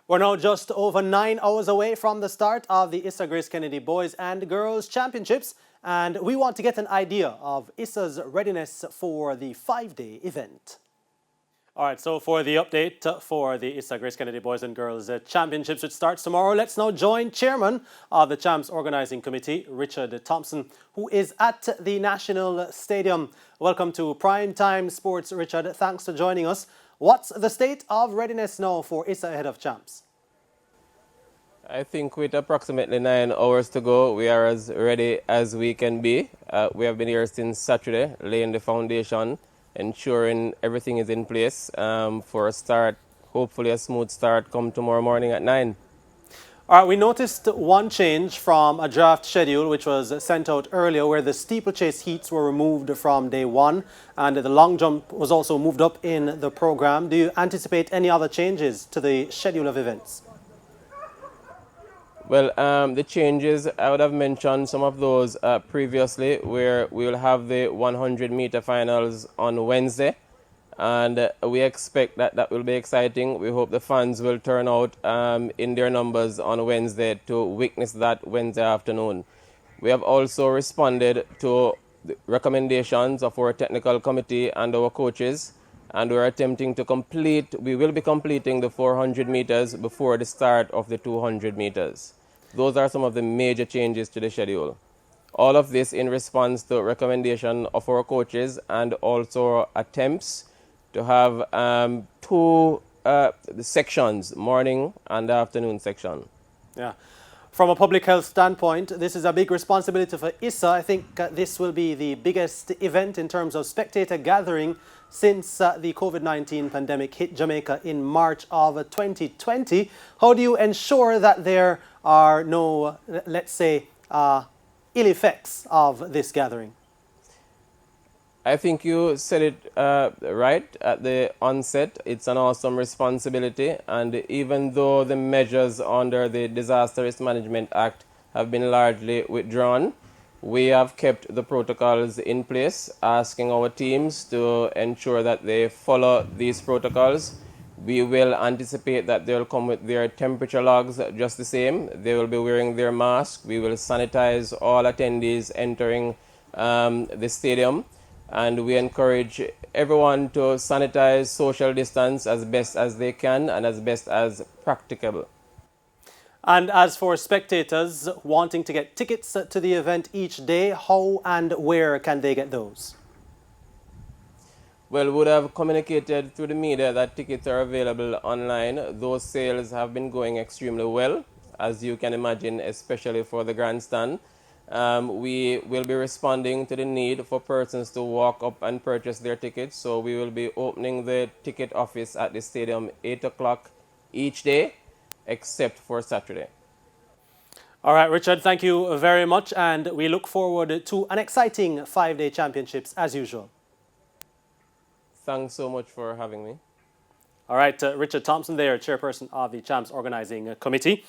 We're now just over 9 hours away from the start of the Issa Grace Kennedy Boys and Girls Championships, and we want to get an idea of Issa's readiness for the 5-day event. All right, so for the update for the Issa Grace Kennedy Boys and Girls Championships, which starts tomorrow, let's now join Chairman of the Champs Organising Committee, Richard Thompson, who is at the National Stadium. Welcome to Primetime Sports, Richard. Thanks for joining us. What's the state of readiness now for Issa ahead of Champs? I think with approximately 9 hours to go, we are as ready as we can be. We have been here since Saturday, laying the foundation, ensuring everything is in place for a start, hopefully a smooth start come tomorrow morning at 9. All right, we noticed one change from a draft schedule which was sent out earlier where the steeplechase heats were removed from day one and the long jump was also moved up in the program. Do you anticipate any other changes to the schedule of events? Well, the changes, I would have mentioned some of those previously, where we will have the 100-meter finals on Wednesday, and we expect that that will be exciting. We hope the fans will turn out in their numbers on Wednesday to witness that Wednesday afternoon. We have also responded to the recommendations of our technical committee and our coaches, and we're attempting to we will be completing the 400 meters before the start of the 200 meters. Those are some of the major changes to the schedule. All of this in response to recommendation of our coaches and also attempts to have two sections, morning and afternoon section. Yeah. From a public health standpoint, this is a big responsibility for Issa. I think this will be the biggest event in terms of spectator gathering since the COVID-19 pandemic hit Jamaica in March of 2020. How do you ensure that there are no, let's say, ill effects of this gathering? I think you said it right at the onset. It's an awesome responsibility, and even though the measures under the Disaster Risk Management Act have been largely withdrawn, we have kept the protocols in place, asking our teams to ensure that they follow these protocols. We will anticipate that they'll come with their temperature logs just the same. They will be wearing their mask. We will sanitize all attendees entering the stadium. And we encourage everyone to sanitize, social distance as best as they can and as best as practicable. And as for spectators wanting to get tickets to the event each day, how and where can they get those? Well, we would have communicated through the media that tickets are available online. Those sales have been going extremely well, as you can imagine, especially for the grandstand. We will be responding to the need for persons to walk up and purchase their tickets. So we will be opening the ticket office at the stadium 8 o'clock each day, except for Saturday. All right, Richard, thank you very much. And we look forward to an exciting 5-day championships as usual. Thanks so much for having me. All right, Richard Thompson there, chairperson of the Champs Organising Committee.